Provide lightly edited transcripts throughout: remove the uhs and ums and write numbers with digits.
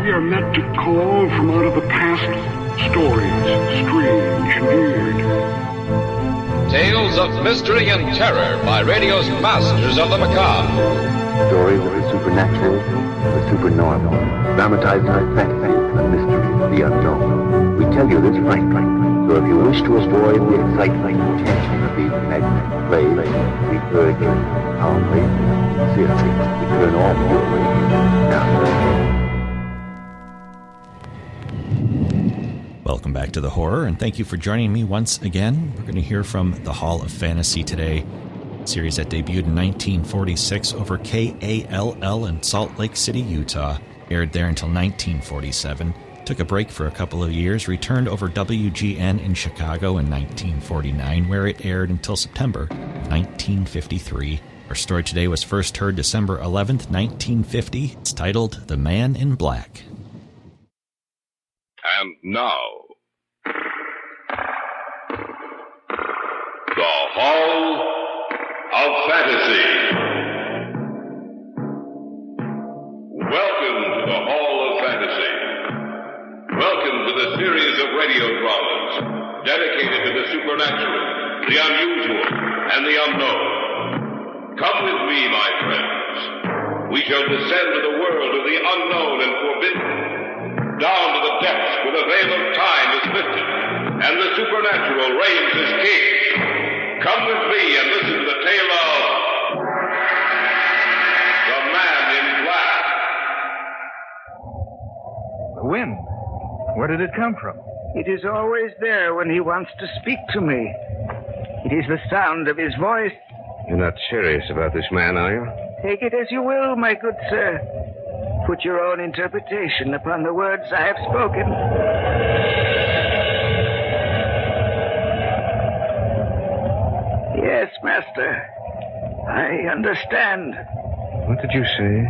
We are meant to call from out of the past stories, strange and weird. Tales of mystery and terror by radio's masters of the macabre. Stories of the supernatural, the supernormal, dramatized in fantasy, the mystery, the unknown. We tell you this frankly, so if you wish to avoid the excitement and tension of these imaginary plays, we urge you calmly, sincerely, to turn off your radio now. Welcome back to The Horror, and thank you for joining me once again. We're going to hear from the Hall of Fantasy today, a series that debuted in 1946 over KALL in Salt Lake City, Utah, aired there until 1947, took a break for a couple of years, returned over WGN in Chicago in 1949, where it aired until September of 1953. Our story today was first heard December 11th, 1950. It's titled The Man in Black. And now, the Hall of Fantasy. Welcome to the Hall of Fantasy. Welcome to the series of radio dramas dedicated to the supernatural, the unusual, and the unknown. Come with me, my friends. We shall descend to the world of the unknown and forbidden, down to the depths where the veil of time is lifted, and the supernatural reigns as king. Come with me and listen to the tale of the Man in Black. The wind. Where did it come from? It is always there when he wants to speak to me. It is the sound of his voice. You're not serious about this man, are you? Take it as you will, my good sir. Put your own interpretation upon the words I have spoken. Yes, master. I understand. What did you say?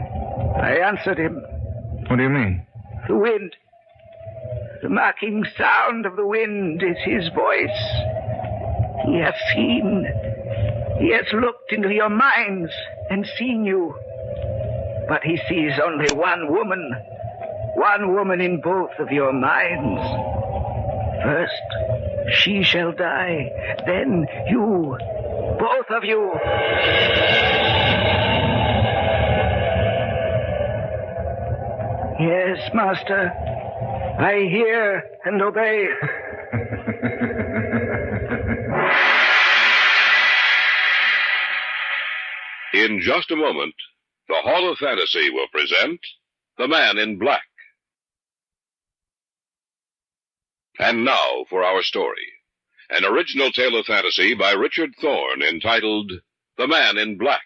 I answered him. What do you mean? The wind. The mocking sound of the wind is his voice. He has seen. He has looked into your minds and seen you. But he sees only one woman in both of your minds. First, she shall die, then you, both of you. Yes, master, I hear and obey. In just a moment, the Hall of Fantasy will present The Man in Black. And now for our story. An original tale of fantasy by Richard Thorne entitled The Man in Black.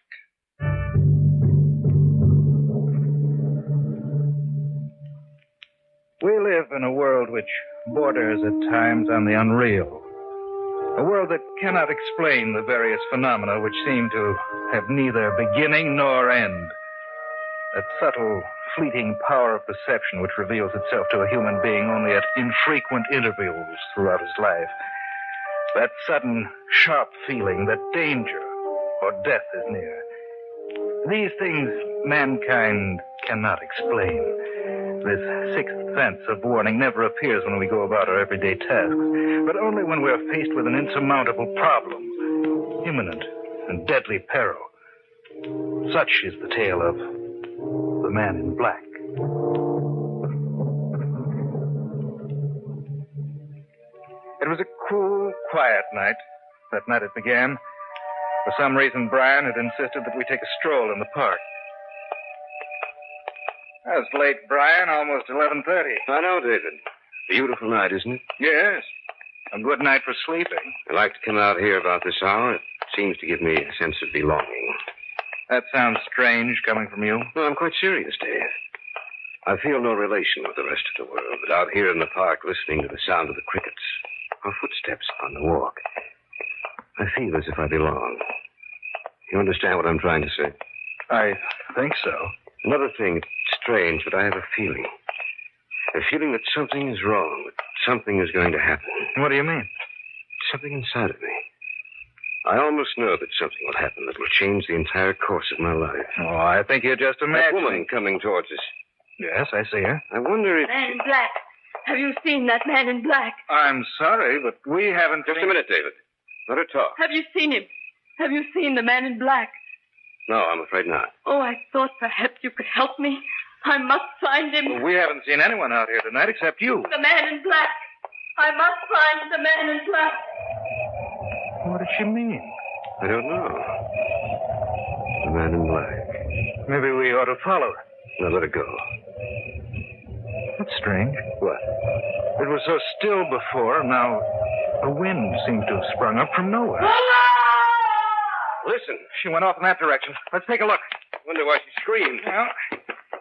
We live in a world which borders at times on the unreal. A world that cannot explain the various phenomena which seem to have neither beginning nor end. That subtle, fleeting power of perception which reveals itself to a human being only at infrequent intervals throughout his life. That sudden, sharp feeling that danger or death is near. These things mankind cannot explain. This sixth sense of warning never appears when we go about our everyday tasks, but only when we're faced with an insurmountable problem, imminent and deadly peril. Such is the tale of The Man in Black. It was a cool, quiet night. That night it began. For some reason, Brian had insisted that we take a stroll in the park. That's late, Brian. Almost 11:30. I know, David. Beautiful night, isn't it? Yes. A good night for sleeping. I like to come out here about this hour. It seems to give me a sense of belonging. That sounds strange coming from you. No, I'm quite serious, Dave. I feel no relation with the rest of the world, but out here in the park, listening to the sound of the crickets, or footsteps on the walk, I feel as if I belong. You understand what I'm trying to say? I think so. Another thing, it's strange, but I have a feeling. A feeling that something is wrong, that something is going to happen. What do you mean? Something inside of me. I almost know that something will happen that will change the entire course of my life. Oh, I think you're just That imagining. woman coming towards us. Yes, I see her. I wonder if... Man in black. Have you seen that man in black? I'm sorry, but we haven't... Just a minute, David. Let her talk. Have you seen him? Have you seen the man in black? No, I'm afraid not. Oh, I thought perhaps you could help me. I must find him. Well, we haven't seen anyone out here tonight except you. The man in black. I must find the man in black. What does she mean? I don't know. The man in black. Maybe we ought to follow her. Now let her go. That's strange. What? It was so still before, now a wind seemed to have sprung up from nowhere. Listen. She went off in that direction. Let's take a look. Wonder why she screamed. Well,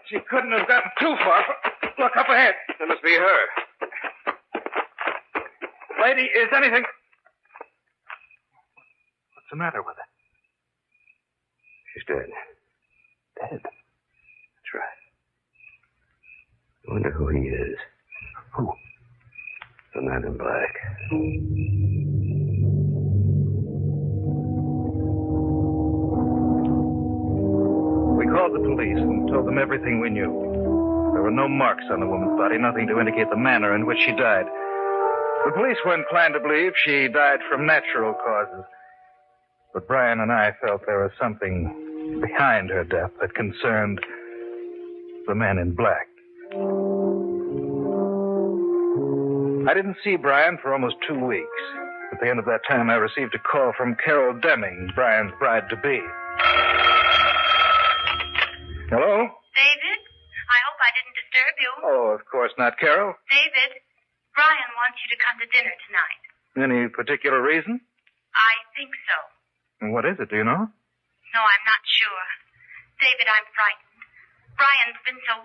she couldn't have gotten too far. Look up ahead. That must be her. Lady, is anything... What's the matter with her? She's dead. Dead? That's right. I wonder who he is. Who? The man in black. We called the police and told them everything we knew. There were no marks on the woman's body, nothing to indicate the manner in which she died. The police were inclined to believe she died from natural causes. But Brian and I felt there was something behind her death that concerned the man in black. I didn't see Brian for almost 2 weeks. At the end of that time, I received a call from Carol Deming, Brian's bride-to-be. Hello? David, I hope I didn't disturb you. Oh, of course not, Carol. David, Brian wants you to come to dinner tonight. Any particular reason? I think so. What is it, do you know? No, I'm not sure. David, I'm frightened. Brian's been so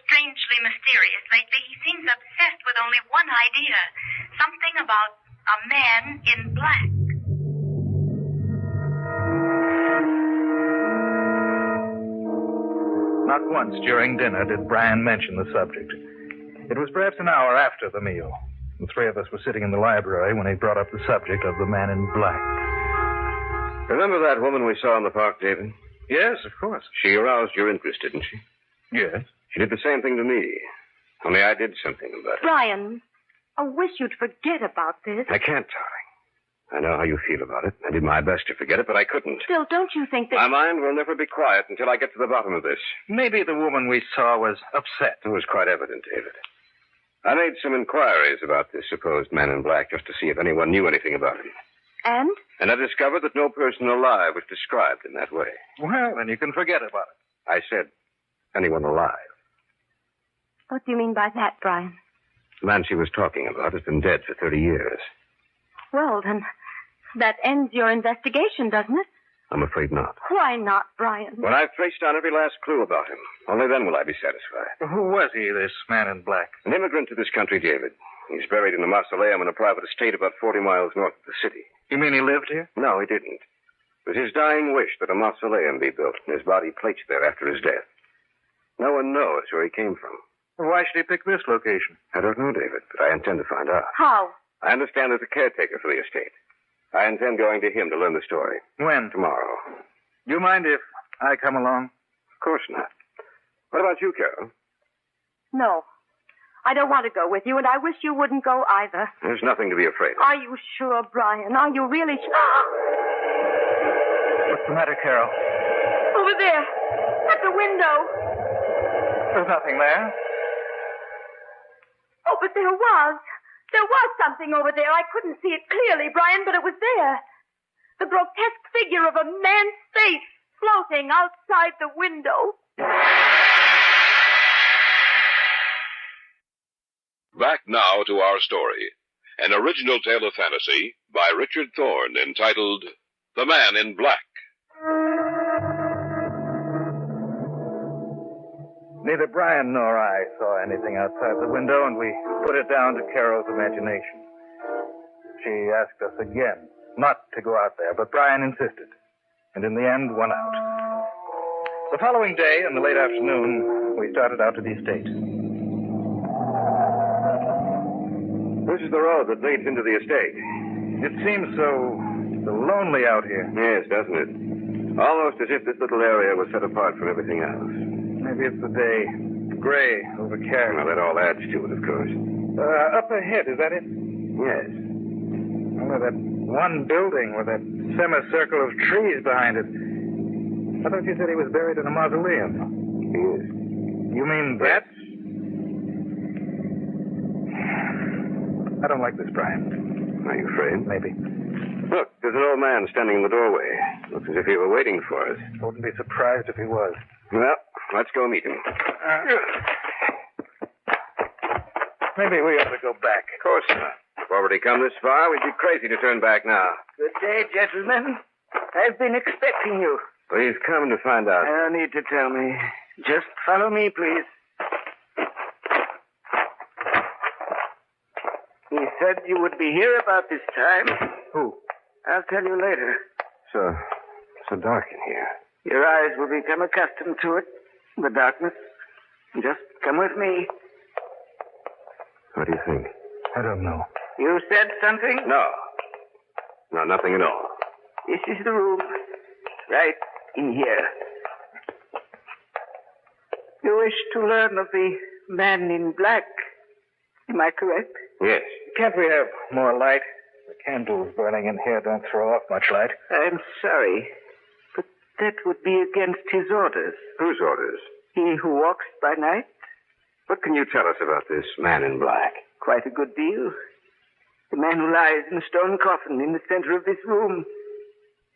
strangely mysterious lately. He seems obsessed with only one idea. Something about a man in black. Not once during dinner did Brian mention the subject. It was perhaps an hour after the meal. The three of us were sitting in the library when he brought up the subject of the man in black. Remember that woman we saw in the park, David? Yes, of course. She aroused your interest, didn't she? Yes. She did the same thing to me. Only I did something about it. Brian, I wish you'd forget about this. I can't, darling. I know how you feel about it. I did my best to forget it, but I couldn't. Still, don't you think that... My mind will never be quiet until I get to the bottom of this. Maybe the woman we saw was upset. It was quite evident, David. I made some inquiries about this supposed man in black just to see if anyone knew anything about him. And? And I discovered that no person alive was described in that way. Well, then you can forget about it. I said, anyone alive. What do you mean by that, Brian? The man she was talking about has been dead for 30 years. Well, then, that ends your investigation, doesn't it? I'm afraid not. Why not, Brian? When I've traced down every last clue about him, only then will I be satisfied. Who was he, this man in black? An immigrant to this country, David. He's buried in a mausoleum in a private estate about 40 miles north of the city. You mean he lived here? No, he didn't. It was his dying wish that a mausoleum be built and his body placed there after his death. No one knows where he came from. Why should he pick this location? I don't know, David, but I intend to find out. How? I understand there's a caretaker for the estate. I intend going to him to learn the story. When? Tomorrow. Do you mind if I come along? Of course not. What about you, Carol? No. I don't want to go with you, and I wish you wouldn't go either. There's nothing to be afraid of. Are you sure, Brian? Are you really sure? What's the matter, Carol? Over there, at the window. There's nothing there. Oh, but there was. There was something over there. I couldn't see it clearly, Brian, but it was there. The grotesque figure of a man's face floating outside the window. Back now to our story. An original tale of fantasy by Richard Thorne entitled The Man in Black. Neither Brian nor I saw anything outside the window, and we put it down to Carol's imagination. She asked us again not to go out there, but Brian insisted, and in the end won out. The following day, in the late afternoon, we started out to the estate. This is the road that leads into the estate. It seems so lonely out here. Yes, doesn't it? Almost as if this little area was set apart from everything else. Maybe it's the day gray, overcast. Well, that all adds to it, of course. Up ahead, is that it? Yes. Well, that one building with that semicircle of trees behind it. I thought you said he was buried in a mausoleum. He is. You mean that? I don't like this, Brian. Are you afraid? Maybe. Look, there's an old man standing in the doorway. Looks as if he were waiting for us. Wouldn't be surprised if he was. Well, let's go meet him. Maybe we ought to go back. Of course not. We've already come this far. We'd be crazy to turn back now. Good day, gentlemen. I've been expecting you. We've come to find out. No need to tell me. Just follow me, please. He said you would be here about this time. Who? I'll tell you later. So dark in here. Your eyes will become accustomed to it, the darkness. Just come with me. What do you think? I don't know. You said something? No, nothing at all. This is the room. Right in here. You wish to learn of the man in black. Am I correct? Yes. Can't we have more light? The candles burning in here don't throw off much light. I'm sorry, but that would be against his orders. Whose orders? He who walks by night? What can you tell us about this man in black? Quite a good deal. The man who lies in a stone coffin in the center of this room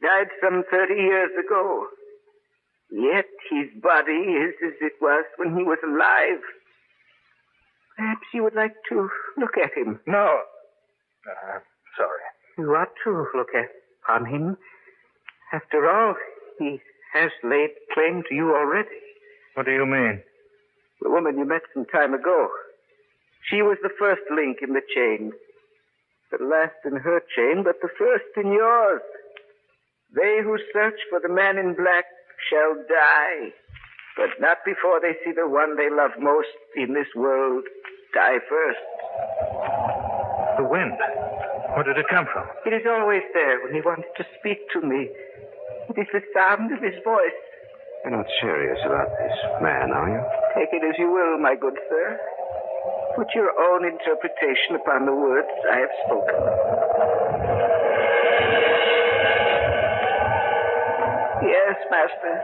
died some 30 years ago. Yet his body is as it was when he was alive. Perhaps you would like to look at him. No. Sorry. You ought to look upon him. After all, he has laid claim to you already. What do you mean? The woman you met some time ago. She was the first link in the chain. The last in her chain, but the first in yours. They who search for the man in black shall die, but not before they see the one they love most in this world die first. The wind. Where did it come from? It is always there when he wants to speak to me. It is the sound of his voice. You're not serious about this man, are you? Take it as you will, my good sir. Put your own interpretation upon the words I have spoken. Yes, master.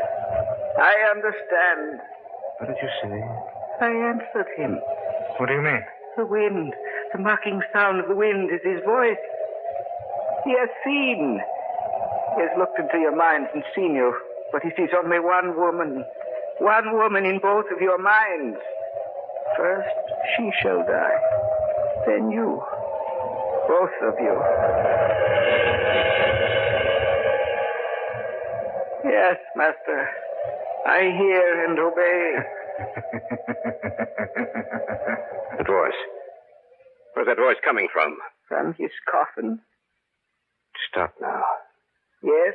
I understand. What did you say? I answered him. What do you mean? The wind. The mocking sound of the wind is his voice. He has seen. He has looked into your minds and seen you. But he sees only one woman. One woman in both of your minds. First, she shall die. Then you. Both of you. Yes, master. I hear and obey. That voice. Where's that voice coming from? From his coffin. Stop now. Yes.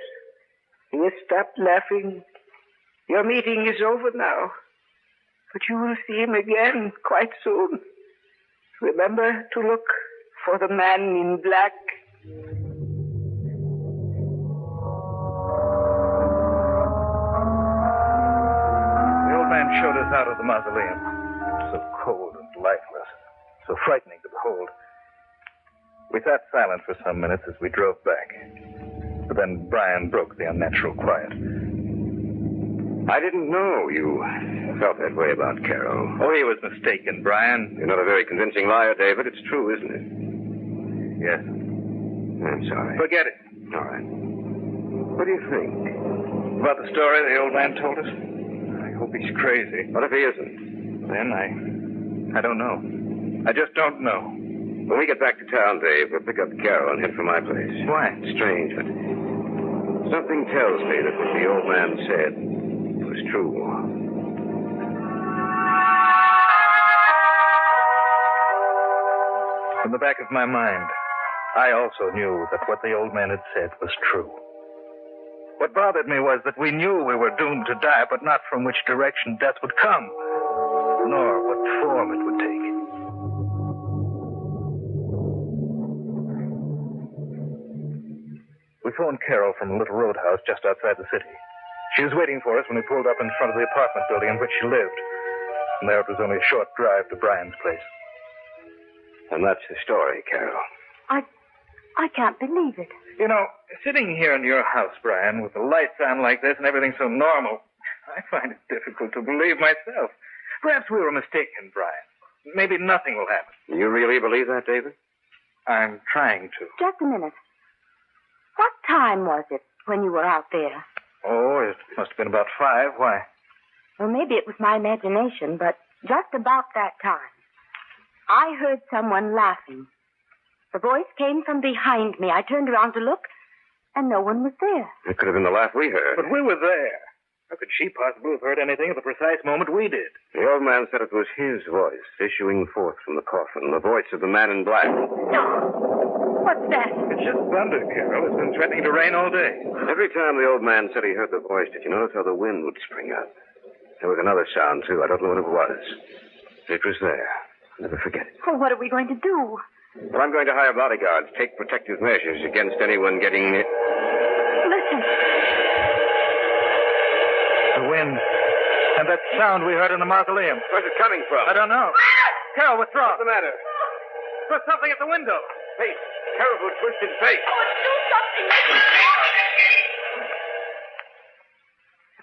He has stopped laughing. Your meeting is over now. But you will see him again quite soon. Remember to look for the man in black. The old man showed us out of the mausoleum. So cold and lifeless. So frightening to behold. We sat silent for some minutes as we drove back. But then Brian broke the unnatural quiet. I didn't know you felt that way about Carol. Oh, he was mistaken, Brian. You're not a very convincing liar, David. It's true, isn't it? Yes. I'm sorry. Forget it. All right. What do you think? About the story the old man told us? I hope he's crazy. What if he isn't? Then I don't know. I just don't know. When we get back to town, Dave, we'll pick up Carol and head for my place. Why? It's strange, but something tells me that what the old man said was true. In the back of my mind, I also knew that what the old man had said was true. What bothered me was that we knew we were doomed to die, but not from which direction death would come, nor what form it would take. We phoned Carol from a little roadhouse just outside the city. She was waiting for us when we pulled up in front of the apartment building in which she lived. From there, it was only a short drive to Brian's place. And that's the story, Carol. I can't believe it. You know, sitting here in your house, Brian, with the lights on like this and everything so normal, I find it difficult to believe myself. Perhaps we were mistaken, Brian. Maybe nothing will happen. You really believe that, David? I'm trying to. Just a minute. What time was it when you were out there? Oh, it must have been about 5. Why? Well, maybe it was my imagination, but just about that time, I heard someone laughing. The voice came from behind me. I turned around to look, and no one was there. It could have been the laugh we heard. But we were there. How could she possibly have heard anything at the precise moment we did? The old man said it was his voice issuing forth from the coffin, the voice of the man in black. No. What's that? It's just thunder, Carol. It's been threatening to rain all day. Every time the old man said he heard the voice, did you notice how the wind would spring up? There was another sound, too. I don't know what it was. It was there. I'll never forget it. Oh, what are we going to do? Well, I'm going to hire bodyguards, take protective measures against anyone getting... Listen. The wind. And that sound we heard in the mausoleum. Where's it coming from? I don't know. Carol, what's wrong? What's the matter? There's something at the window. Face. Terrible twisted face. Oh, do something.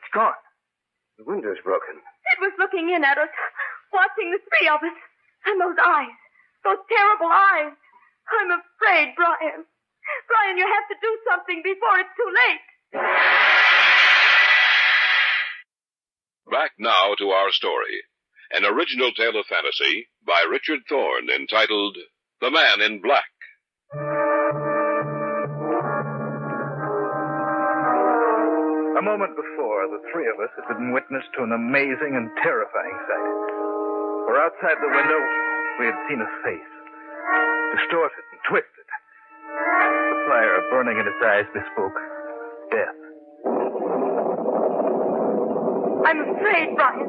It's gone. The window's broken. It was looking in at us, watching the three of us. And those eyes. Those terrible eyes. I'm afraid, Brian. Brian, you have to do something before it's too late. Back now to our story. An original tale of fantasy by Richard Thorne entitled The Man in Black. A moment before, the three of us had been witness to an amazing and terrifying sight. For outside the window, we had seen a face, distorted and twisted. The fire burning in its eyes bespoke death. I'm afraid, Brian.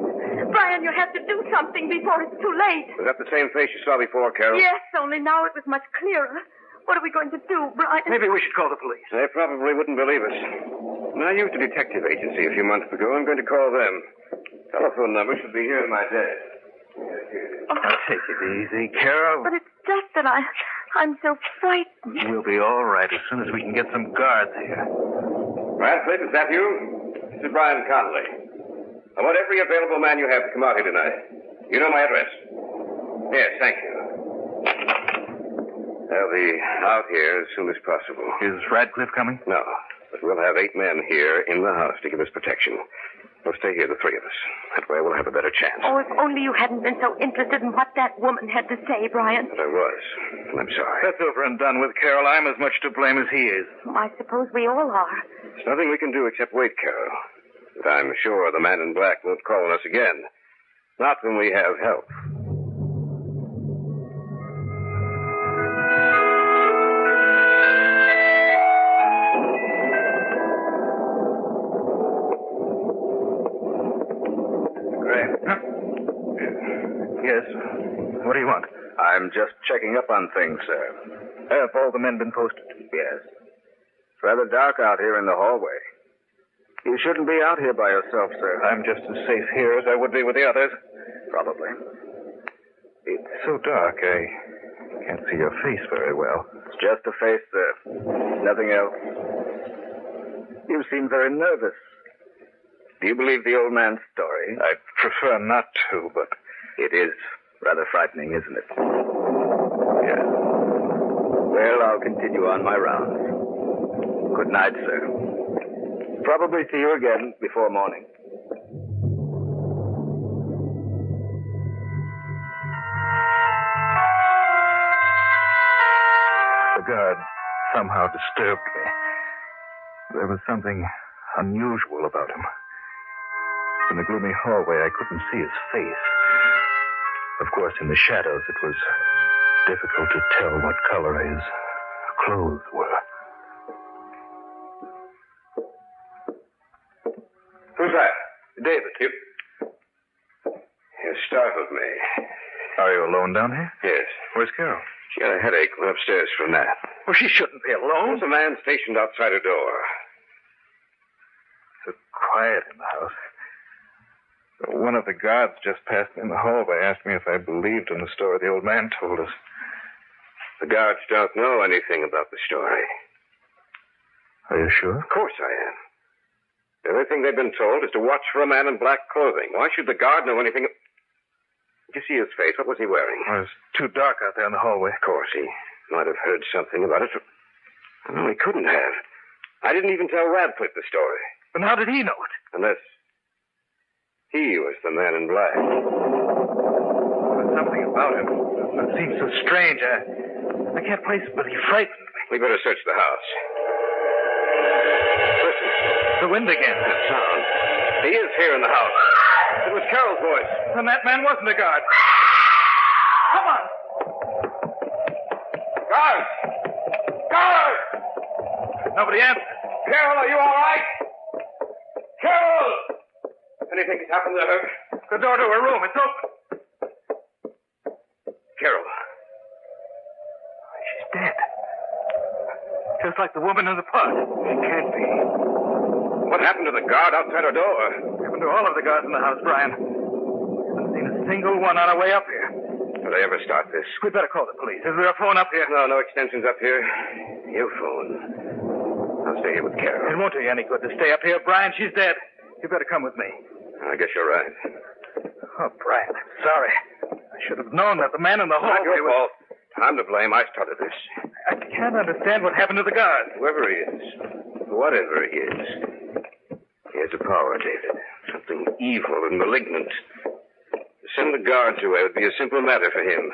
Brian, you have to do something before it's too late. Was that the same face you saw before, Carol? Yes, only now it was much clearer. What are we going to do, Brian? Maybe we should call the police. They probably wouldn't believe us. When I used a detective agency a few months ago, I'm going to call them. Telephone number should be here in my desk. Now, take it easy, Carol. But it's just that I'm so frightened. We'll be all right as soon as we can get some guards here. Radcliffe, is that you? This is Brian Conley. I want every available man you have to come out here tonight. You know my address. Yes, thank you. They'll be out here as soon as possible. Is Radcliffe coming? No, but we'll have 8 men here in the house to give us protection. We'll stay here, the 3 of us. That way we'll have a better chance. Oh, if only you hadn't been so interested in what that woman had to say, Brian. But I was, and I'm sorry. That's over and done with, Carol. I'm as much to blame as he is. Oh, I suppose we all are. There's nothing we can do except wait, Carol. But I'm sure the man in black won't call on us again. Not when we have help. Yes. What do you want? I'm just checking up on things, sir. Have all the men been posted? Yes. It's rather dark out here in the hallway. You shouldn't be out here by yourself, sir. I'm just as safe here as I would be with the others. Probably. It's so dark, I can't see your face very well. It's just a face, sir. Nothing else. You seem very nervous. Do you believe the old man's story? I'd prefer not to, but... It is rather frightening, isn't it? Yes. Well, I'll continue on my rounds. Good night, sir. Probably see you again before morning. The guard somehow disturbed me. There was something unusual about him. In the gloomy hallway, I couldn't see his face. Of course, in the shadows, it was difficult to tell what color his clothes were. Who's that? David. You startled me. Are you alone down here? Yes. Where's Carol? She had a headache. Went upstairs for a nap. Well, she shouldn't be alone. There's a man stationed outside her door. So quiet in the house. One of the guards just passed me in the hallway, asked me if I believed in the story the old man told us. The guards don't know anything about the story. Are you sure? Of course I am. The only thing they've been told is to watch for a man in black clothing. Why should the guard know anything? Did you see his face? What was he wearing? Well, it was too dark out there in the hallway. Of course, he might have heard something about it. No, he couldn't have. I didn't even tell Radcliffe the story. But how did he know it? Unless he was the man in black. There's something about him that seems so strange. I can't place it, but he frightened me. We better search the house. Listen. The wind again. That sound. He is here in the house. It was Carol's voice. Then that man wasn't a guard. Come on. Guard! Guard! Nobody answered. Carol, are you all right? Carol! Anything has happened to her? The door to her room. It's open. Carol. She's dead. Just like the woman in the park. She can't be. What happened to the guard outside her door? What happened to all of the guards in the house, Brian? I haven't seen a single one on our way up here. Did I ever start this? We'd better call the police. Is there a phone up here? No extensions up here. Your phone. I'll stay here with Carol. It won't do you any good to stay up here, Brian. She's dead. You better come with me. I guess you're right. Oh, Brian, I'm sorry. I should have known that the man in the hallway Not your fault. I'm to blame. I started this. I can't understand what happened to the guard. Whoever he is, whatever he is, he has a power, David. Something evil and malignant. To send the guards away would be a simple matter for him.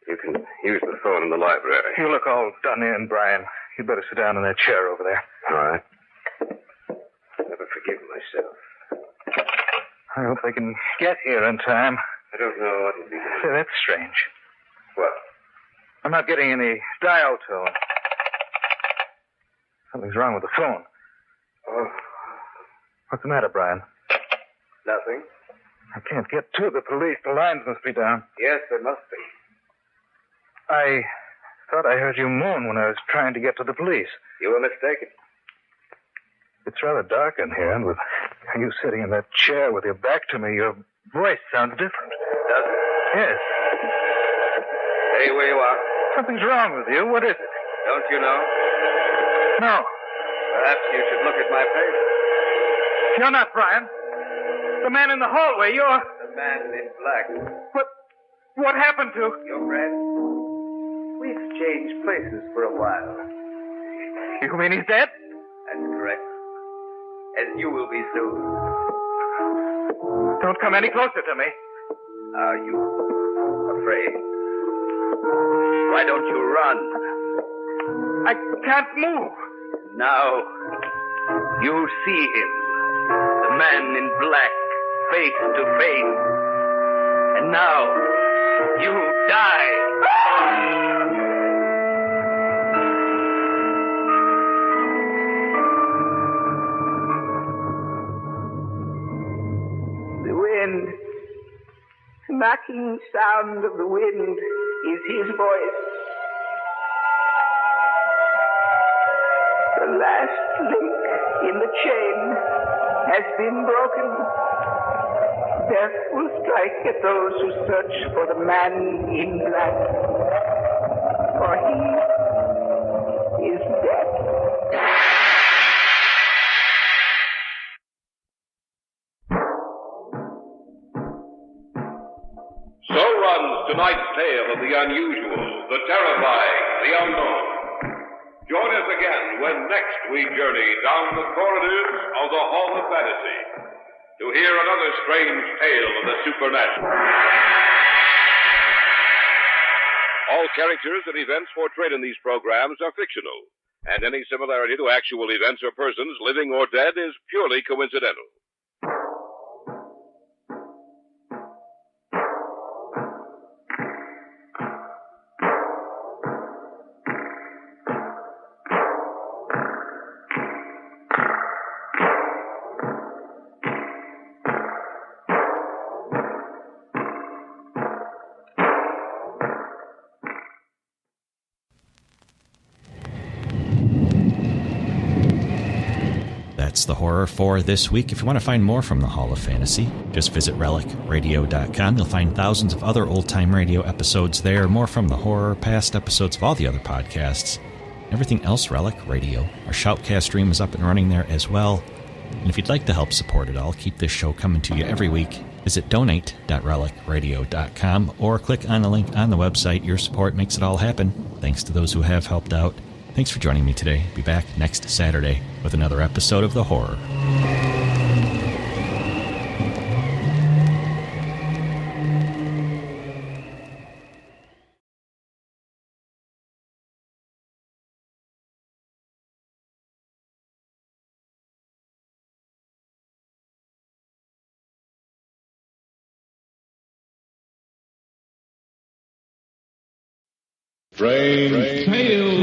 You can use the phone in the library. You look all done in, Brian. You'd better sit down in that chair over there. All right. Never forgive myself. I hope they can get here in time. I don't know what will be. Say, that's strange. What? I'm not getting any dial tone. Something's wrong with the phone. Oh. What's the matter, Brian? Nothing. I can't get to the police. The lines must be down. Yes, there must be. I thought I heard you moan when I was trying to get to the police. You were mistaken. It's rather dark in here, and with you sitting in that chair with your back to me, your voice sounds different. Does it? Yes. Stay where you are. Something's wrong with you. What is it? Don't you know? No. Perhaps you should look at my face. You're not Brian. The man in the hallway, you're... The man in black. What happened to... Your friend? We exchanged places for a while. You mean he's dead? That's correct. As you will be soon. Don't come any closer to me. Are you afraid? Why don't you run? I can't move. Now, you see him. The man in black, face to face. And now, you die. The wind, the knocking sound of the wind is his voice. The last link in the chain has been broken. Death will strike at those who search for the man in black. For he is dead. So runs tonight's tale of the unusual, the terrifying, the unknown. Join us again when next we journey down the corridors of the Hall of Fantasy to hear another strange tale of the supernatural. All characters and events portrayed in these programs are fictional, and any similarity to actual events or persons, living or dead, is purely coincidental. that's the horror for this week. If you want to find more from the Hall of Fantasy, just visit relicradio.com. You'll find thousands of other old-time radio episodes there, more from the horror, past episodes of all the other podcasts, everything else Relic Radio. Our Shoutcast stream is up and running there as well. And if you'd like to help support it all, keep this show coming to you every week, visit donate.relicradio.com or click on the link on the website. Your support makes it all happen. Thanks to those who have helped out. Thanks for joining me today. Be back next Saturday with another episode of The Horror. Strange Tales.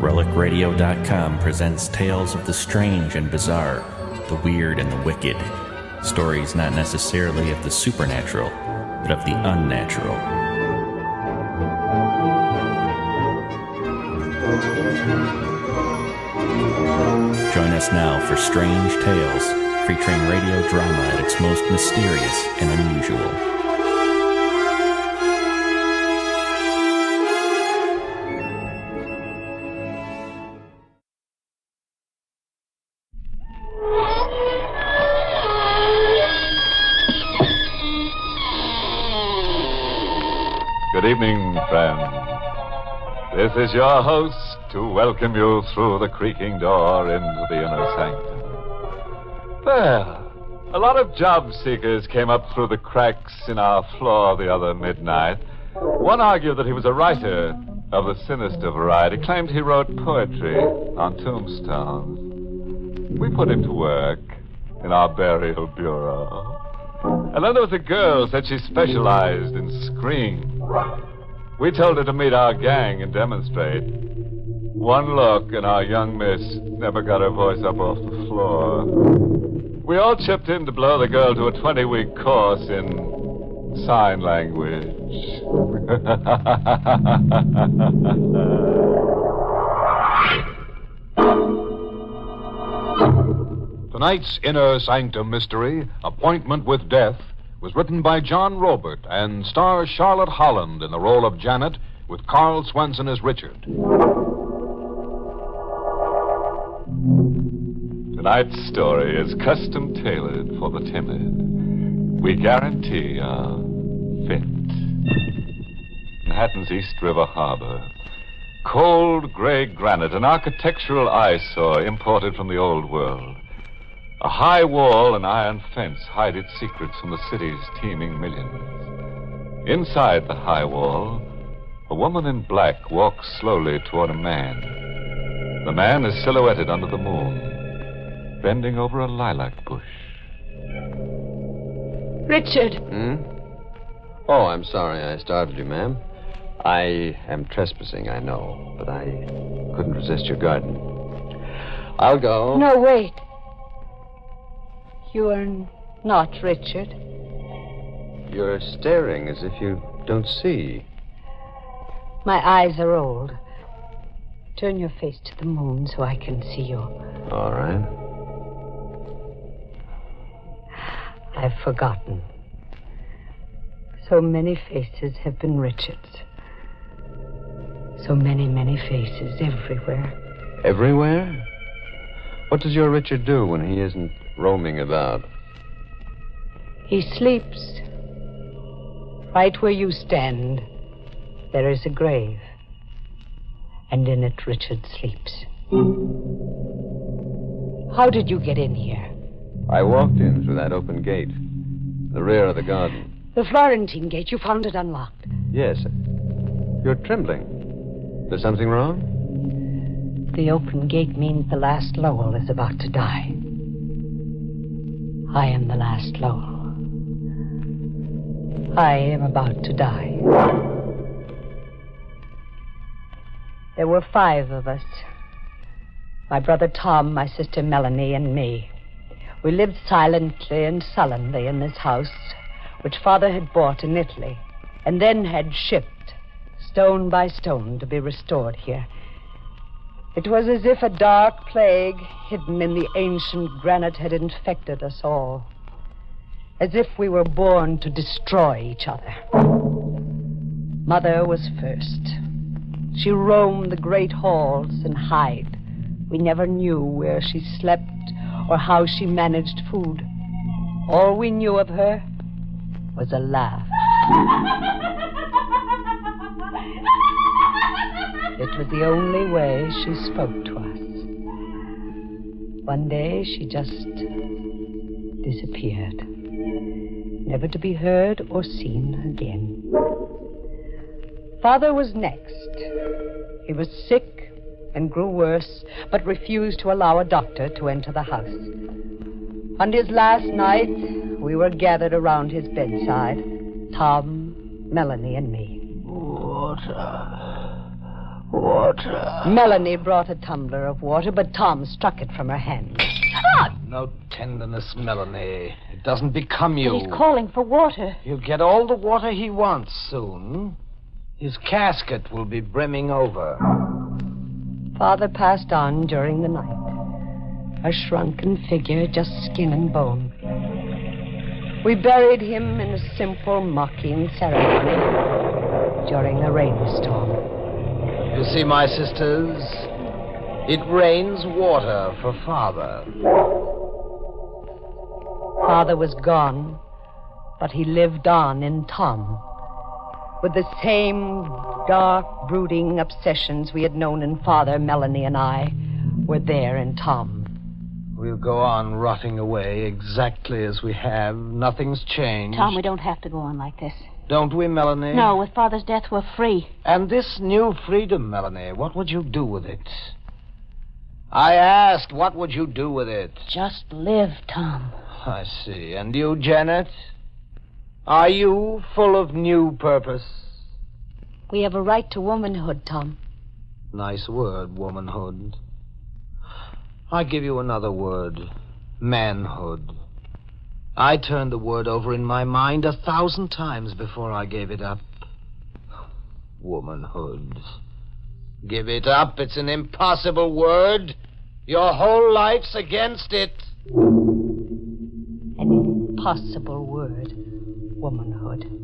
RelicRadio.com presents tales of the strange and bizarre, the weird and the wicked. Stories not necessarily of the supernatural, but of the unnatural. Join us now for Strange Tales, featuring radio drama at its most mysterious and unusual. Good evening, friends. This is your host to welcome you through the creaking door into the inner sanctum. Well, a lot of job seekers came up through the cracks in our floor the other midnight. One argued that he was a writer of the sinister variety, claimed he wrote poetry on tombstones. We put him to work in our burial bureau. And then there was a girl who said she specialized in screams. We told her to meet our gang and demonstrate. One look, and our young miss never got her voice up off the floor. We all chipped in to blow the girl to a 20-week course in sign language. Tonight's Inner Sanctum mystery, Appointment with Death, was written by John Robert and stars Charlotte Holland in the role of Janet, with Carl Swenson as Richard. Tonight's story is custom tailored for the timid. We guarantee a fit. Manhattan's East River Harbor. Cold gray granite, an architectural eyesore imported from the old world. A high wall and iron fence hide its secrets from the city's teeming millions. Inside the high wall, a woman in black walks slowly toward a man. The man is silhouetted under the moon, bending over a lilac bush. Richard. Oh, I'm sorry I startled you, ma'am. I am trespassing, I know, but I couldn't resist your garden. I'll go. No, wait. You are not Richard. You're staring as if you don't see. My eyes are old. Turn your face to the moon so I can see you. All right. I've forgotten. So many faces have been Richard's. So many, many faces everywhere. Everywhere? What does your Richard do when he isn't roaming about? He sleeps. Right where you stand, there is a grave. And in it, Richard sleeps. How did you get in here? I walked in through that open gate. The rear of the garden. The Florentine gate. You found it unlocked. Yes. You're trembling. There's something wrong? The open gate means the last Lowell is about to die. I am the last Lowell. I am about to die. There were 5 of us. My brother Tom, my sister Melanie, and me. We lived silently and sullenly in this house, which Father had bought in Italy, and then had shipped, stone by stone, to be restored here. It was as if a dark plague hidden in the ancient granite had infected us all. As if we were born to destroy each other. Mother was first. She roamed the great halls and hid. We never knew where she slept or how she managed food. All we knew of her was a laugh. It was the only way she spoke to us. One day she just disappeared, never to be heard or seen again. Father was next. He was sick and grew worse, but refused to allow a doctor to enter the house. On his last night, we were gathered around his bedside, Tom, Melanie, and me. Water. Melanie brought a tumbler of water, but Tom struck it from her hand. No tenderness, Melanie. It doesn't become you. But he's calling for water. He'll get all the water he wants soon. His casket will be brimming over. Father passed on during the night, a shrunken figure, just skin and bone. We buried him in a simple, mocking ceremony during a rainstorm. You see, my sisters, it rains water for Father. Father was gone, but he lived on in Tom, with the same dark, brooding obsessions we had known in Father. Melanie and I were there in Tom. We'll go on rotting away exactly as we have. Nothing's changed. Tom, we don't have to go on like this. Don't we, Melanie? No, with Father's death, we're free. And this new freedom, Melanie, what would you do with it? I asked, what would you do with it? Just live, Tom. I see. And you, Janet? Are you full of new purpose? We have a right to womanhood, Tom. Nice word, womanhood. I give you another word, manhood. I turned the word over in my mind 1,000 times before I gave it up. Womanhood. Give it up. It's an impossible word. Your whole life's against it. An impossible word, womanhood.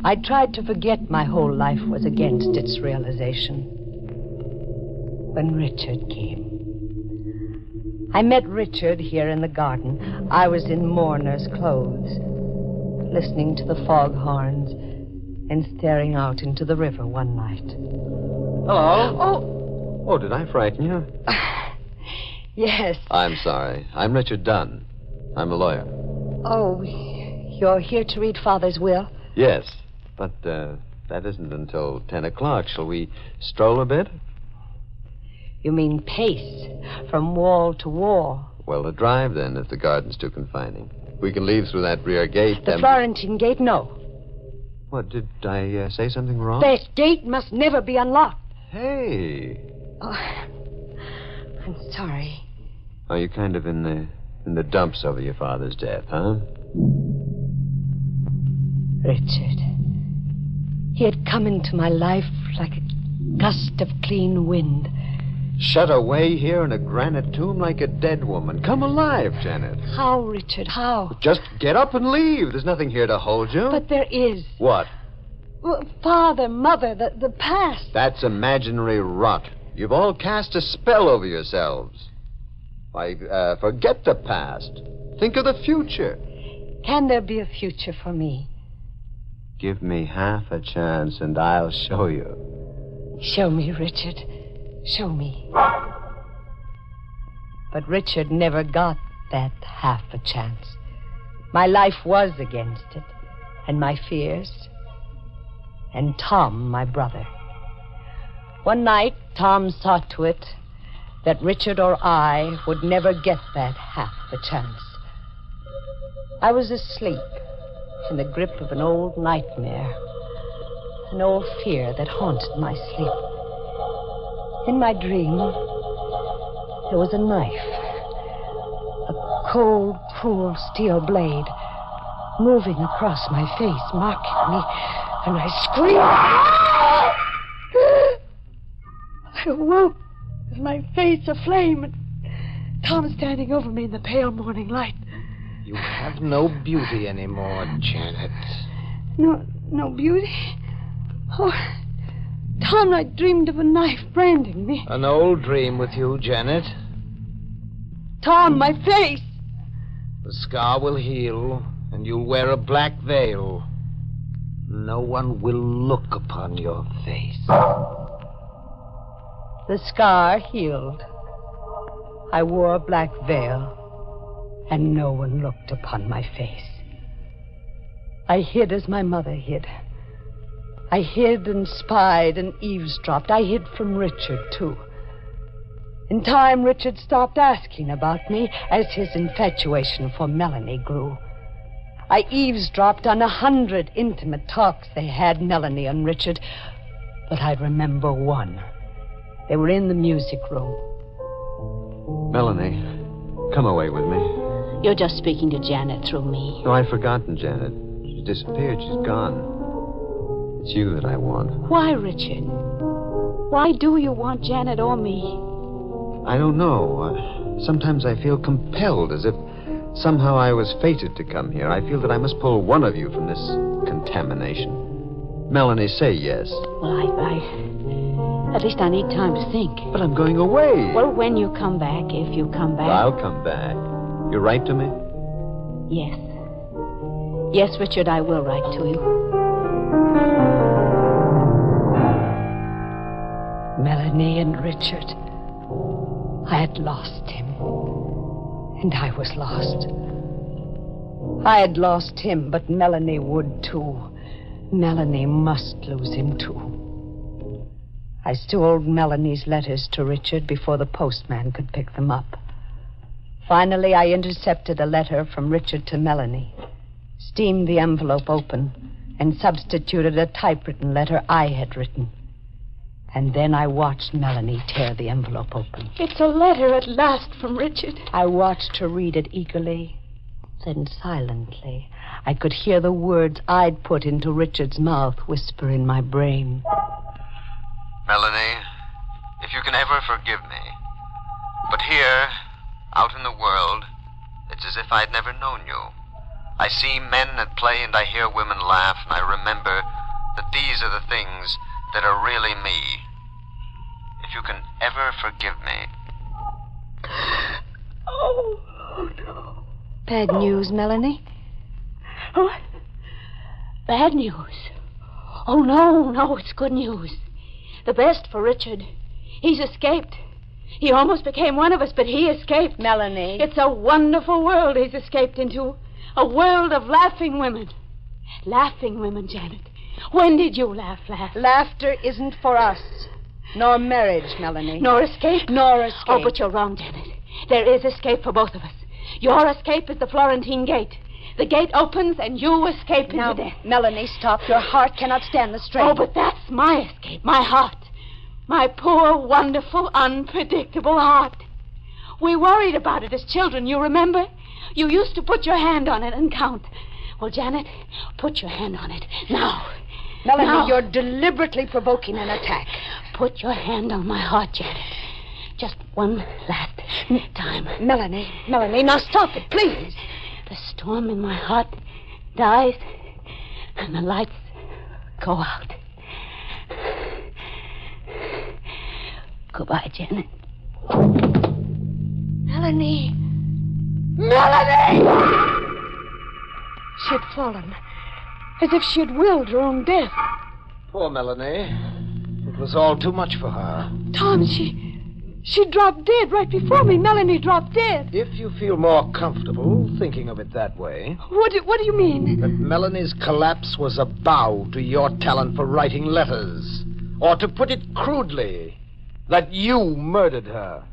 I tried to forget my whole life was against its realization. When Richard came. I met Richard here in the garden. I was in mourner's clothes, listening to the foghorns and staring out into the river one night. Hello. Oh, did I frighten you? Yes. I'm sorry. I'm Richard Dunn. I'm a lawyer. Oh, you're here to read Father's will? Yes, but that isn't until 10 o'clock. Shall we stroll a bit? You mean pace, from wall to wall? Well, a drive, then, if the garden's too confining. We can leave through that rear gate. The Florentine gate, no. What, did I say something wrong? That gate must never be unlocked. Hey. Oh, I'm sorry. Are you kind of in the dumps over your father's death, huh? Richard. He had come into my life like a gust of clean wind. Shut away here in a granite tomb like a dead woman. Come alive, Janet. How, Richard, how? Just get up and leave. There's nothing here to hold you. But there is. What? Well, Father, Mother, the past. That's imaginary rot. You've all cast a spell over yourselves. Why, forget the past. Think of the future. Can there be a future for me? Give me half a chance and I'll show you. Show me, Richard. Show me. But Richard never got that half a chance. My life was against it, and my fears, and Tom, my brother. One night, Tom saw to it that Richard or I would never get that half a chance. I was asleep in the grip of an old nightmare, an old fear that haunted my sleep. In my dream, There was a knife. A cold, cruel steel blade moving across my face, marking me, and I screamed. I awoke with my face aflame and Tom standing over me in the pale morning light. You have no beauty anymore, Janet. No beauty? Oh, Tom, I dreamed of a knife branding me. An old dream with you, Janet. Tom, my face! The scar will heal, and you'll wear a black veil. No one will look upon your face. The scar healed. I wore a black veil, and no one looked upon my face. I hid as my mother hid. I hid and spied and eavesdropped. I hid from Richard, too. In time, Richard stopped asking about me as his infatuation for Melanie grew. I eavesdropped on 100 intimate talks they had, Melanie and Richard, but I remember one. They were in the music room. Melanie, come away with me. You're just speaking to Janet through me. No, I've forgotten Janet. She's disappeared. She's gone. It's you that I want. Why, Richard? Why do you want Janet or me? I don't know. Sometimes I feel compelled, as if somehow I was fated to come here. I feel that I must pull one of you from this contamination. Melanie, say yes. Well, at least I need time to think. But I'm going away. Well, when you come back, if you come back. I'll come back. You write to me? Yes. Yes, Richard, I will write to you. Melanie and Richard. I had lost him. And I was lost. I had lost him, but Melanie would too. Melanie must lose him too. I stole Melanie's letters to Richard before the postman could pick them up. Finally, I intercepted a letter from Richard to Melanie, steamed the envelope open, and substituted a typewritten letter I had written. And then I watched Melanie tear the envelope open. It's a letter at last from Richard. I watched her read it eagerly, then silently. I could hear the words I'd put into Richard's mouth whisper in my brain. Melanie, if you can ever forgive me. But here, out in the world, it's as if I'd never known you. I see men at play and I hear women laugh, and I remember that these are the things that are really me. If you can ever forgive me. Oh, no. Bad news, Melanie? Oh, bad news? Oh, no, it's good news. The best for Richard. He's escaped. He almost became one of us, but he escaped. Melanie. It's a wonderful world he's escaped into. A world of laughing women. Laughing women, Janet. When did you laugh last? Laughter isn't for us. Nor marriage, Melanie. Nor escape? Nor escape. Oh, but you're wrong, Janet. There is escape for both of us. Your escape is the Florentine Gate. The gate opens and you escape into death. Melanie, stop. Your heart cannot stand the strain. Oh, but that's my escape. My heart. My poor, wonderful, unpredictable heart. We worried about it as children, you remember? You used to put your hand on it and count. Well, Janet, put your hand on it. Now. Melanie, now. You're deliberately provoking an attack. Put your hand on my heart, Janet. Just one last time. Melanie, now stop it, please. The storm in my heart dies, and the lights go out. Goodbye, Janet. Melanie! She had fallen, as if she had willed her own death. Poor Melanie. It was all too much for her. Tom, she dropped dead right before me. Melanie dropped dead. If you feel more comfortable thinking of it that way. What do you mean? That Melanie's collapse was a bow to your talent for writing letters. Or to put it crudely, that you murdered her.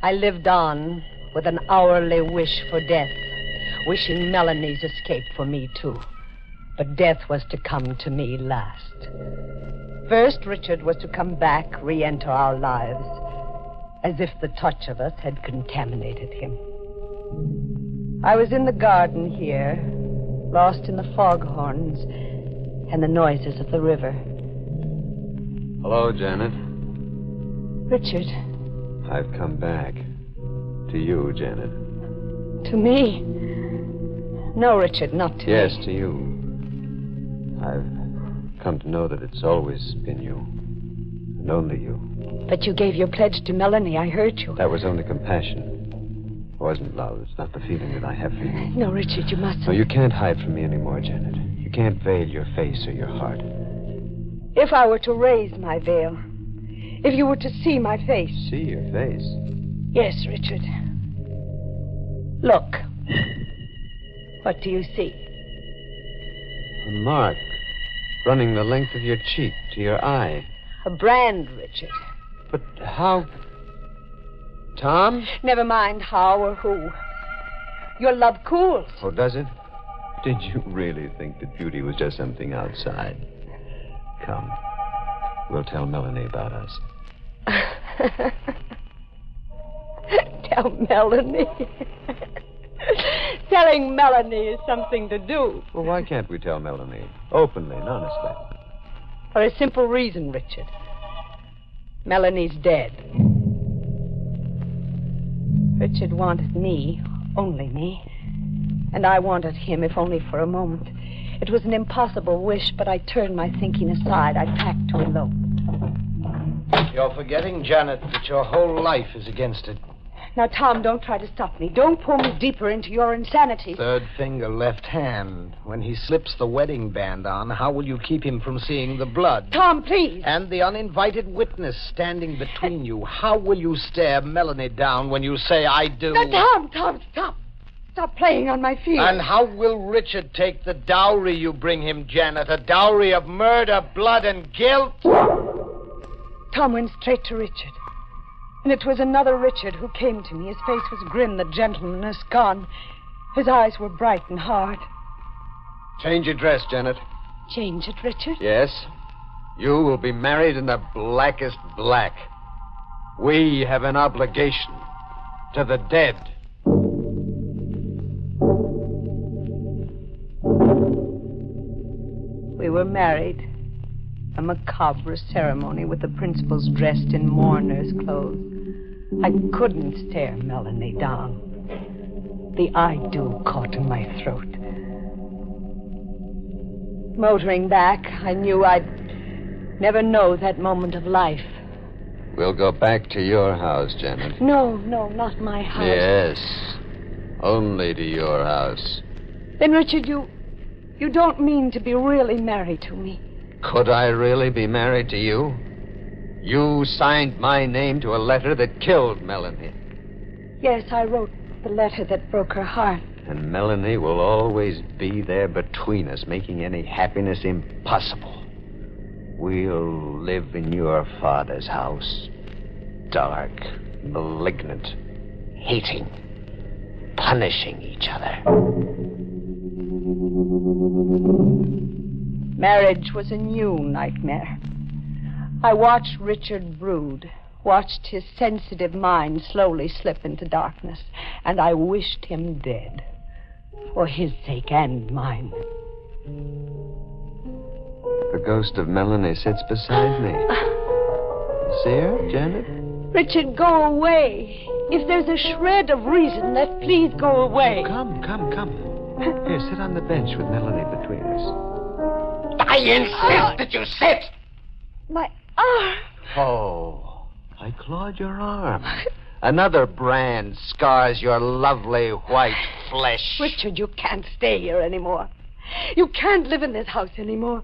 I lived on with an hourly wish for death, wishing Melanie's escape for me, too. But death was to come to me last. First, Richard was to come back, re-enter our lives, as if the touch of us had contaminated him. I was in the garden here, lost in the foghorns and the noises of the river. Hello, Janet. Richard. I've come back. To you, Janet. To me? No, Richard, not to me. Yes, to you. I've come to know that it's always been you. And only you. But you gave your pledge to Melanie. I heard you. That was only compassion. It wasn't love. It's not the feeling that I have for you. No, Richard, you mustn't. No, you can't hide from me anymore, Janet. You can't veil your face or your heart. If I were to raise my veil, if you were to see my face. See your face? Yes, Richard. Look. What do you see? A mark running the length of your cheek to your eye. A brand, Richard. But how? Tom? Never mind how or who. Your love cools. Oh, does it? Did you really think that beauty was just something outside? Come. We'll tell Melanie about us. Tell Melanie. Telling Melanie is something to do. Well, why can't we tell Melanie? Openly and honestly. For a simple reason, Richard. Melanie's dead. Richard wanted me, only me. And I wanted him, if only for a moment. It was an impossible wish, but I turned my thinking aside. I packed to elope. You're forgetting, Janet, that your whole life is against it. Now, Tom, don't try to stop me. Don't pull me deeper into your insanity. Third finger, left hand. When he slips the wedding band on, how will you keep him from seeing the blood? Tom, please. And the uninvited witness standing between you. How will you stare Melanie down when you say, I do? Now, Tom, stop. Stop playing on my feelings. And how will Richard take the dowry you bring him, Janet? A dowry of murder, blood, and guilt? Tom went straight to Richard. And it was another Richard who came to me. His face was grim, the gentleness gone. His eyes were bright and hard. Change your dress, Janet. Change it, Richard? Yes. You will be married in the blackest black. We have an obligation to the dead. We were married. A macabre ceremony with the principals dressed in mourners' clothes. I couldn't stare Melanie down. The I do caught in my throat. Motoring back, I knew I'd never know that moment of life. We'll go back to your house, Janet. No, not my house. Yes. Only to your house. Then, Richard, you don't mean to be really married to me. Could I really be married to you? You signed my name to a letter that killed Melanie. Yes, I wrote the letter that broke her heart. And Melanie will always be there between us, making any happiness impossible. We'll live in your father's house. Dark, malignant, hating, punishing each other. Marriage was a new nightmare. I watched Richard brood, watched his sensitive mind slowly slip into darkness, and I wished him dead. For his sake and mine. The ghost of Melanie sits beside me. You see her, Janet? Richard, go away. If there's a shred of reason, please go away. Oh, come. Here, sit on the bench with Melanie between us. I insist that you sit! My arm. Oh, I clawed your arm. Another brand scars your lovely white flesh. Richard, you can't stay here anymore. You can't live in this house anymore.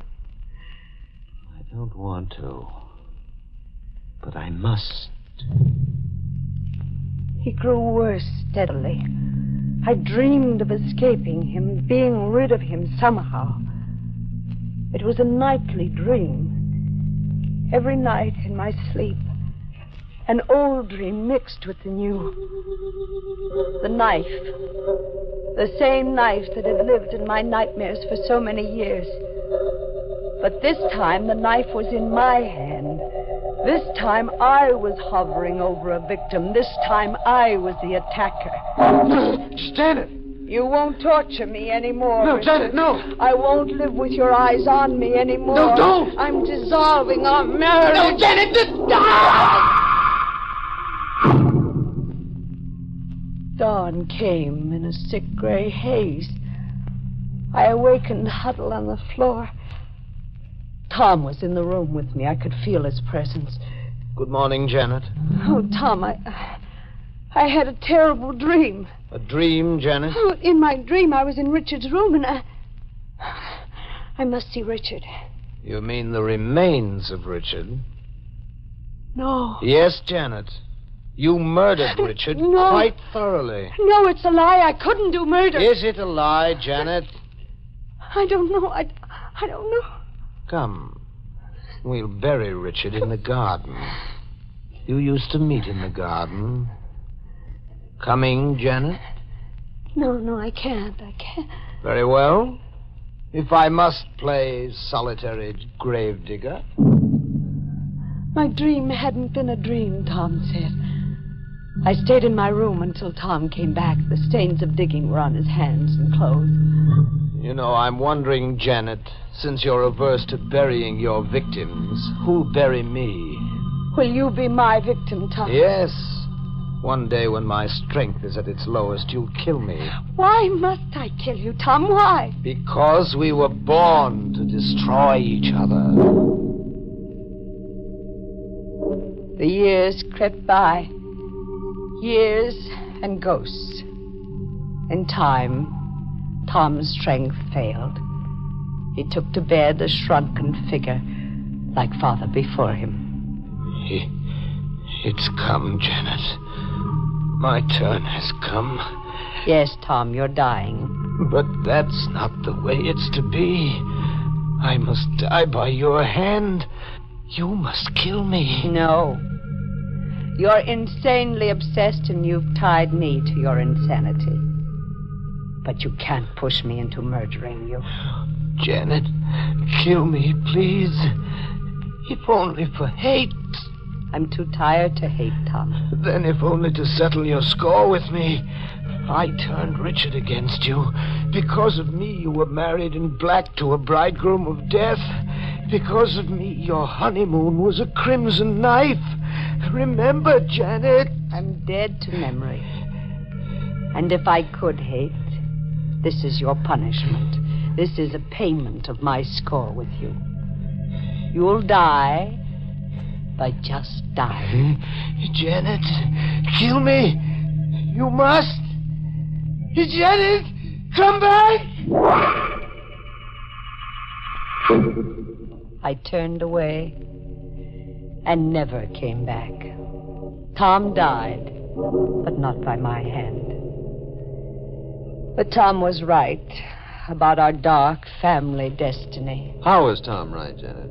I don't want to. But I must. He grew worse steadily. I dreamed of escaping him, being rid of him somehow. It was a nightly dream. Every night in my sleep, An old dream mixed with the new. The knife. The same knife that had lived in my nightmares for so many years. But this time the knife was in my hand. This time I was hovering over a victim. This time I was the attacker. Janet! You won't torture me anymore. No, Richard. Janet, no! I won't live with your eyes on me anymore. No, don't! I'm dissolving our marriage. No, Janet! Dawn came in a sick gray haze. I awakened huddled on the floor. Tom was in the room with me. I could feel his presence. Good morning, Janet. Oh, Tom, I had a terrible dream. A dream, Janet? Oh, in my dream, I was in Richard's room, and I must see Richard. You mean the remains of Richard? No. Yes, Janet. You murdered Richard quite thoroughly. No, it's a lie. I couldn't do murder. Is it a lie, Janet? I don't know. I don't know. Come. We'll bury Richard in the garden. You used to meet in the garden. Coming, Janet? No, I can't. Very well. If I must play solitary gravedigger. My dream hadn't been a dream, Tom said. I stayed in my room until Tom came back. The stains of digging were on his hands and clothes. You know, I'm wondering, Janet, since you're averse to burying your victims, who'll bury me? Will you be my victim, Tom? Yes. One day when my strength is at its lowest, you'll kill me. Why must I kill you, Tom? Why? Because we were born to destroy each other. The years crept by. Years and ghosts. In time, Tom's strength failed. He took to bed a shrunken figure, like father before him. It's come, Janet. My turn has come. Yes, Tom, you're dying. But that's not the way it's to be. I must die by your hand. You must kill me. No. You're insanely obsessed, and you've tied me to your insanity. But you can't push me into murdering you. Janet, kill me, please. If only for hate. I'm too tired to hate, Tom. Then if only to settle your score with me. I turned Richard against you. Because of me, you were married in black to a bridegroom of death. Because of me, your honeymoon was a crimson knife. Remember, Janet. I'm dead to memory. And if I could hate, this is your punishment. This is a payment of my score with you. You'll die by just dying. Janet, kill me. You must. Janet, come back. I turned away and never came back. Tom died, but not by my hand. But Tom was right about our dark family destiny. How was Tom right, Janet?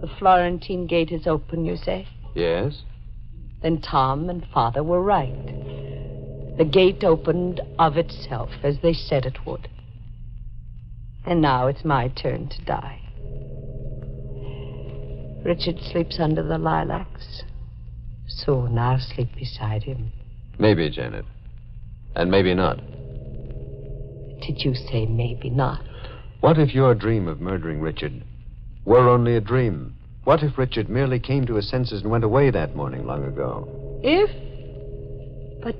The Florentine gate is open, you say? Yes. Then Tom and Father were right. The gate opened of itself, as they said it would. And now it's my turn to die. Richard sleeps under the lilacs. Soon I'll sleep beside him. Maybe, Janet. And maybe not. Did you say maybe not? What if your dream of murdering Richard were only a dream? What if Richard merely came to his senses and went away that morning long ago? If? But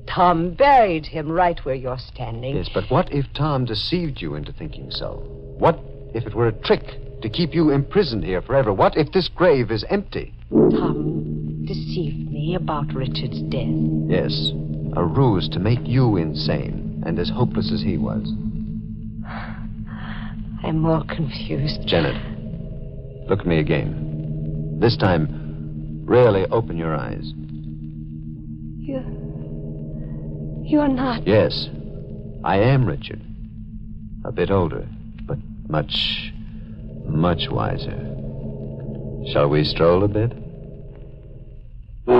Tom buried him right where you're standing. Yes, but what if Tom deceived you into thinking so? What if it were a trick to keep you imprisoned here forever? What if this grave is empty? Tom deceived me about Richard's death. Yes, a ruse to make you insane and as hopeless as he was. I'm more confused. Janet, look at me again. This time, really open your eyes. You're not... Yes, I am Richard. A bit older, but much wiser. Shall we stroll a bit? That's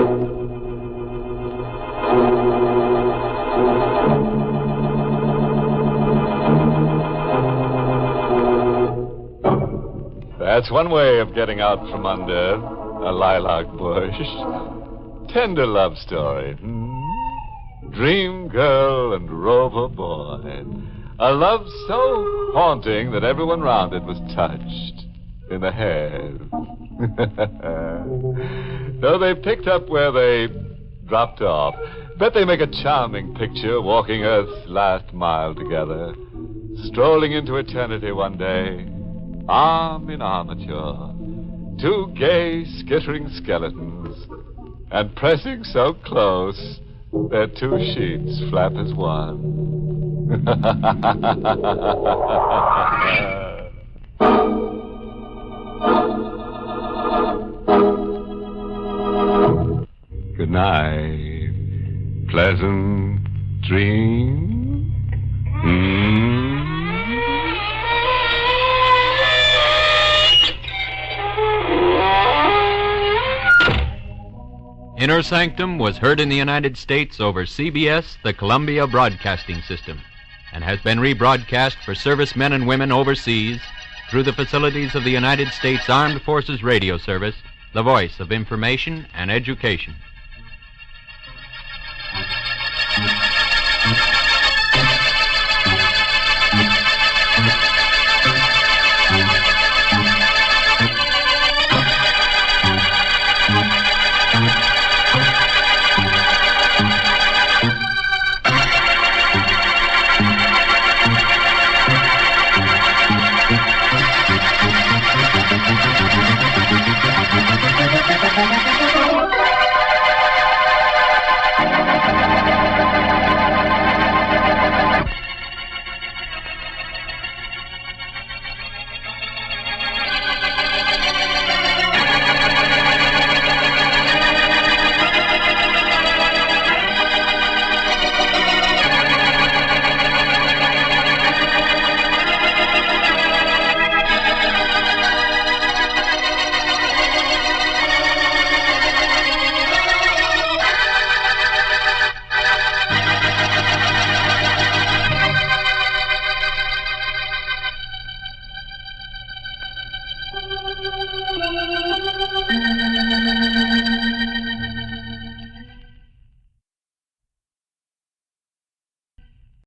one way of getting out from under a lilac bush. Tender love story. Dream girl and rover boy. A love so haunting that everyone round it was touched in the head. Though they picked up where they dropped off, bet they make a charming picture walking Earth's last mile together, strolling into eternity one day, arm in armature, two gay, skittering skeletons, and pressing so close their two sheets flap as one. Good night. Pleasant dream. Inner Sanctum was heard in the United States over CBS, the Columbia Broadcasting System, and has been rebroadcast for servicemen and women overseas through the facilities of the United States Armed Forces Radio Service, the voice of information and education. Thank you.